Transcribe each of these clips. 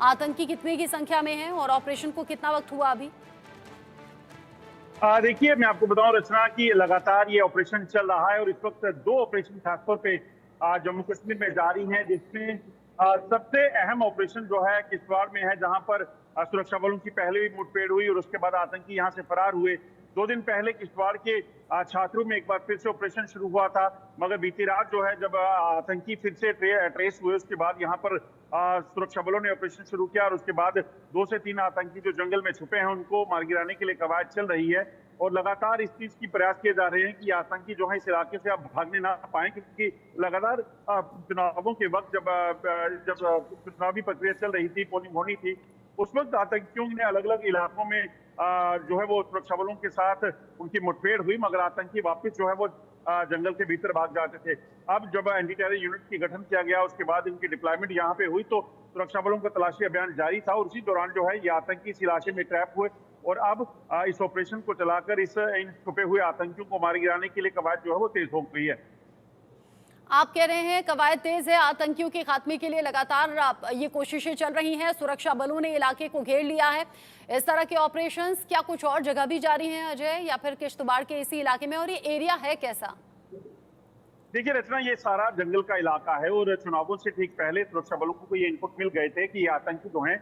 आतंकी कितने की संख्या में है और ऑपरेशन को कितना वक्त हुआ अभी? देखिए, मैं आपको बताऊं रचना कि लगातार ये ऑपरेशन चल रहा है और इस वक्त दो ऑपरेशन खासतौर पे जम्मू कश्मीर में जारी हैं, जिसमें सबसे अहम ऑपरेशन जो है किश्तवाड़ में है, जहां पर सुरक्षा बलों की पहले भी मुठभेड़ हुई और उसके बाद आतंकी यहां से फरार हुए। 2 दिन पहले किश्तवाड़ के छात्रों में एक बार फिर से ऑपरेशन शुरू हुआ था, मगर बीती रात जो है जब आतंकी फिर से ट्रेस हुए, उसके बाद यहाँ पर सुरक्षा बलों ने ऑपरेशन शुरू किया और उसके बाद 2 से 3 आतंकी जो जंगल में छुपे हैं उनको मार गिराने के लिए कवायद चल रही है। और लगातार इस चीज की प्रयास किए जा रहे हैं कि आतंकी जो है इस इलाके से अब भागने ना पाए, क्योंकि लगातार चुनावों के वक्त जब चुनावी प्रक्रिया चल रही थी, पोलिंग होनी थी, उस वक्त आतंकियों ने अलग अलग इलाकों में जो है वो सुरक्षा बलों के साथ उनकी मुठभेड़ हुई, मगर आतंकी वापस जो है वो जंगल के भीतर भाग जाते थे। अब जब एंटी टेरर यूनिट की गठन किया गया, उसके बाद इनकी डिप्लॉयमेंट यहाँ पे हुई, तो सुरक्षा बलों का तलाशी अभियान जारी था और उसी दौरान जो है ये आतंकी इस इलाके में ट्रैप हुए और अब इस ऑपरेशन को चलाकर इन छुपे हुए आतंकियों को मार गिराने के लिए कवायद जो है वो तेज हो गई है। आप कह रहे हैं कवायद तेज है, आतंकियों के खात्मे के लिए लगातार ये कोशिशें चल रही हैं, सुरक्षा बलों ने इलाके को घेर लिया है। इस तरह के ऑपरेशंस क्या कुछ और जगह भी जारी हैं अजय, या फिर किश्तवाड़ के इसी इलाके में, और ये एरिया है कैसा? देखिए रचना, ये सारा जंगल का इलाका है और चुनावों से ठीक पहले सुरक्षा बलों को ये इनपुट मिल गए थे कि ये आतंकी जो हैं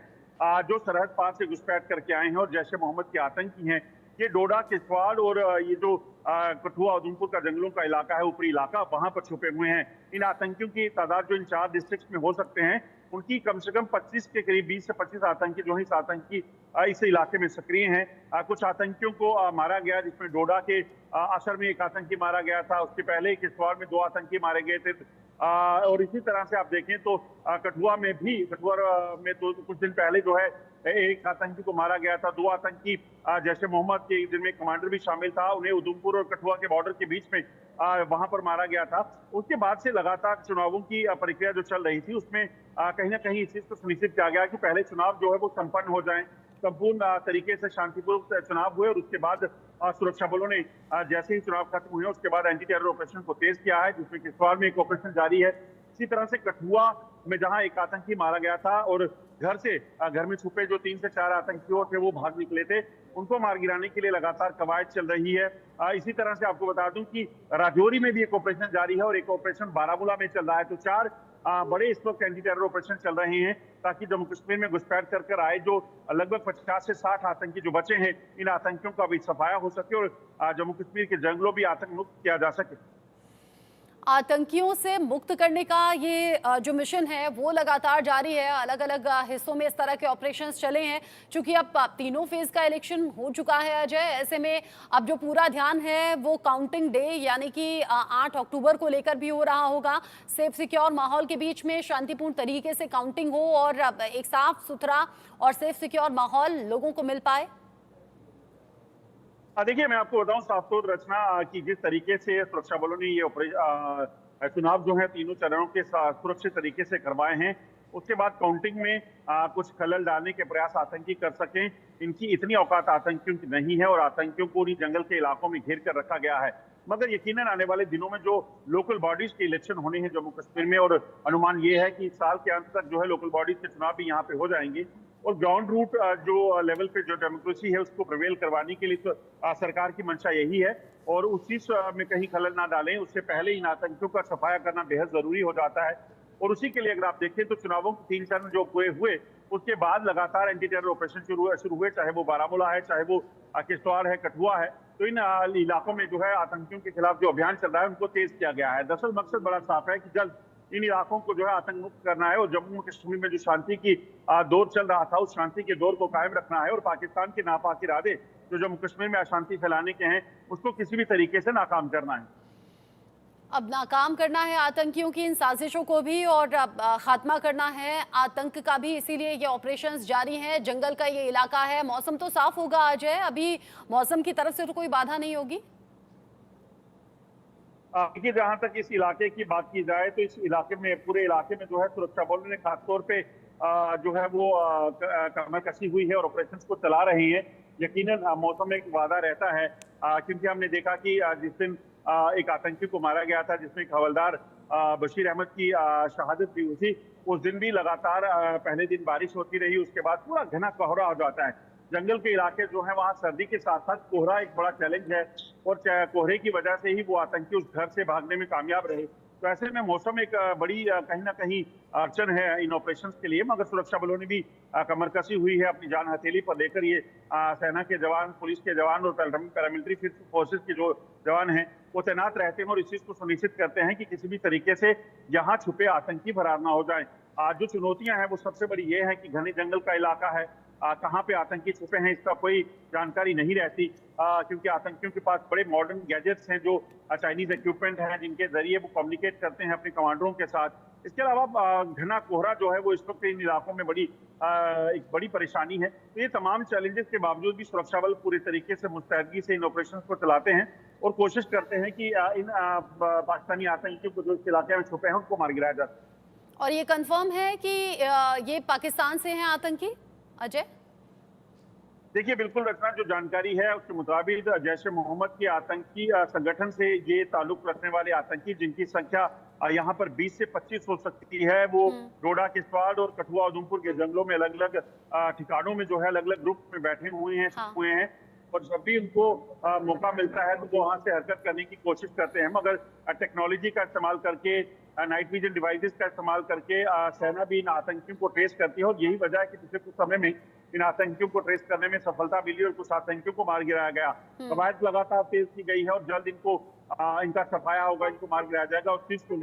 जो सरहद पार से घुसपैठ करके आए हैं और जैश ए मोहम्मद के आतंकी हैं, ये डोडा, किश्तवाड़ और ये जो कठुआ उधमपुर का जंगलों का इलाका है, ऊपरी इलाका, वहां पर छुपे हुए हैं। इन आतंकियों की तादाद जो इन 4 डिस्ट्रिक्ट में हो सकते हैं, उनकी कम से कम 25 के करीब 20 से 25 आतंकी जो है इस इलाके में सक्रिय हैं। कुछ आतंकियों को मारा गया, जिसमें डोडा के असर में एक आतंकी मारा गया था, उसके पहले किश्तवाड़ में 2 आतंकी मारे गए थे। और इसी तरह से आप देखें तो कठुआ में तो कुछ दिन पहले जो है एक आतंकी को मारा गया था। 2 आतंकी जैश ए मोहम्मद के, जिनमें कमांडर भी शामिल था, उन्हें उधमपुर और कठुआ के बॉर्डर के बीच में वहां पर मारा गया था। उसके बाद से लगातार चुनावों की प्रक्रिया जो चल रही थी, उसमें कहीं ना कहीं इस चीज को सुनिश्चित किया गया कि पहले चुनाव जो है वो संपन्न हो जाए, संपूर्ण तरीके से शांतिपूर्वक चुनाव हुए और उसके बाद सुरक्षा बलों ने जैसे ही चुनाव खत्म हुए उसके बाद एंटी टेरर ऑपरेशन को तेज किया है, जिसमें किश्तवाड़ में एक ऑपरेशन जारी है। इसी तरह से कठुआ में जहां एक आतंकी मारा गया था और घर में छुपे जो 3 से 4 आतंकियों थे वो भाग निकले थे, उनको मार गिराने के लिए लगातार कवायद चल रही है। इसी तरह से आपको बता दूं कि राजौरी में भी एक ऑपरेशन जारी है और एक ऑपरेशन बारामूला में चल रहा है। तो 4 बड़े इस वक्त एंटी टेरर ऑपरेशन चल रहे हैं, ताकि जम्मू कश्मीर में घुसपैठ कर आए जो लगभग 50 से 60 आतंकी जो बचे हैं, इन आतंकियों का भी सफाया हो सके और जम्मू कश्मीर के जंगलों भी आतंक मुक्त किया जा सके। आतंकियों से मुक्त करने का ये जो मिशन है वो लगातार जारी है। अलग अलग हिस्सों में इस तरह के ऑपरेशंस चले हैं। चूंकि अब तीनों फेज का इलेक्शन हो चुका है अजय, ऐसे में अब जो पूरा ध्यान है वो काउंटिंग डे यानी कि 8 अक्टूबर को लेकर भी हो रहा होगा। सेफ सिक्योर माहौल के बीच में शांतिपूर्ण तरीके से काउंटिंग हो और एक साफ सुथरा और सेफ सिक्योर माहौल लोगों को मिल पाए। देखिए, मैं आपको बताऊं साफ तौर रचना कि जिस तरीके से सुरक्षा बलों ने ये चुनाव जो है तीनों चरणों के सुरक्षित तरीके से करवाए हैं, उसके बाद काउंटिंग में कुछ खलल डालने के प्रयास आतंकी कर सकें, इनकी इतनी औकात आतंकियों की नहीं है और आतंकियों को उन्हीं जंगल के इलाकों में घेर कर रखा गया है। मगर यकीनन आने वाले दिनों में जो लोकल बॉडीज के इलेक्शन होने हैं जम्मू कश्मीर में, और अनुमान ये है कि इस साल के अंत तक जो है लोकल बॉडीज के चुनाव भी यहाँ पे हो जाएंगे और ग्राउंड रूट जो लेवल पे जो डेमोक्रेसी है उसको प्रिवेल करवाने के लिए तो सरकार की मंशा यही है और उस चीज में कहीं खलल ना डालें, उससे पहले इन आतंकियों का सफाया करना बेहद जरूरी हो जाता है। और उसी के लिए अगर आप देखें तो चुनावों के 3 चरण जो पूरे हुए उसके बाद लगातार एंटी टेरर ऑपरेशन शुरू हुए, चाहे वो बारामूला है, चाहे वो किश्तवाड़ है, कठुआ है। तो इन इलाकों में जो है आतंकियों के खिलाफ जो अभियान चल रहा है उनको तेज किया गया है। दरअसल मकसद बड़ा साफ है कि जल्द इन इलाकों को जो है आतंक मुक्त करना है और जम्मू कश्मीर में जो शांति की दौर चल रहा था उस शांति के दौर को कायम रखना है और पाकिस्तान के नापाक इरादे जो जम्मू कश्मीर में अशांति फैलाने के हैं उसको किसी भी तरीके से नाकाम करना है। अब नाकाम करना है आतंकियों की इन साजिशों को भी और खात्मा करना है आतंक का भी, इसीलिए ये ऑपरेशंस जारी हैं। जंगल का ये इलाका है, मौसम तो साफ होगा अजय, अभी मौसम की तरफ से तो कोई बाधा नहीं होगी। देखिए, जहां तक इस इलाके की बात की जाए तो इस इलाके में, पूरे इलाके में जो है सुरक्षा बलों ने खासतौर पे जो है वो कमर कसी हुई है और ऑपरेशंस को चला रही है। यकीनन मौसम में एक वादा रहता है, क्योंकि हमने देखा कि जिस दिन एक आतंकी को मारा गया था जिसमें एक हवलदार बशीर अहमद की शहादत भी हुई थी, उस दिन भी लगातार पहले दिन बारिश होती रही, उसके बाद पूरा घना कोहरा हो जाता है। जंगल के इलाके जो है वहाँ सर्दी के साथ साथ कोहरा एक बड़ा चैलेंज है, और कोहरे की वजह से ही वो आतंकी उस घर से भागने में कामयाब रहे। तो ऐसे में मौसम एक बड़ी कहीं ना कहीं अड़चन है इन ऑपरेशंस के लिए, मगर सुरक्षा बलों ने भी कमर कसी हुई है, अपनी जान हथेली पर लेकर ये सेना के जवान, पुलिस के जवान और पैरामिलिट्री फोर्सेस के जो जवान हैं वो तैनात रहते हैं और इस चीज को सुनिश्चित करते हैं कि किसी भी तरीके से यहाँ छुपे आतंकी फरार ना हो जाए। जो चुनौतियां हैं वो सबसे बड़ी ये है कि घने जंगल का इलाका है, कहाँ पे आतंकी छुपे हैं इसका कोई जानकारी नहीं रहती, क्योंकि आतंकियों के पास बड़े मॉडर्न गैजेट्स हैं, जो चाइनीज इक्विपमेंट हैं, जिनके जरिए वो कम्युनिकेट करते हैं अपने कमांडरों के साथ। इसके अलावा घना कोहरा जो है वो इस वक्त इन इलाकों में एक बड़ी परेशानी है। तो ये तमाम चैलेंजेस के बावजूद भी सुरक्षा बल पूरी तरीके से मुस्तैदगी से इन ऑपरेशन को चलाते हैं और कोशिश करते हैं कि इन पाकिस्तानी आतंकियों को जो इस इलाके में छुपे हैं उनको मार गिराया जा सके। और ये कंफर्म है कि ये पाकिस्तान से हैं आतंकी, अजय? देखिए, बिल्कुल रचना, जो जानकारी है उसके मुताबिक जैश ए मोहम्मद के आतंकी संगठन से ये ताल्लुक रखने वाले आतंकी, जिनकी संख्या यहाँ पर 20 से 25 हो सकती है, वो डोडा, किश्तवाड़ और कठुआ उधमपुर के जंगलों में अलग अलग ठिकानों में जो है अलग अलग ग्रुप में बैठे हुए हैं, हाँ। हुए हैं, और जब भी उनको मौका मिलता है तो वो वहां से हरकत करने की कोशिश करते हैं। मगर टेक्नोलॉजी का इस्तेमाल करके, नाइट विजन डिवाइसेस का इस्तेमाल करके सेना भी इन आतंकियों को ट्रेस करती है, और यही वजह है कि पिछले कुछ समय में इन आतंकियों को ट्रेस करने में सफलता मिली और कुछ आतंकियों को मार गिराया गया। कवायद लगातार तेज की गई है और जल्द इनको इनका सफाया होगा, इनको मार गिराया जाएगा। उस चीज को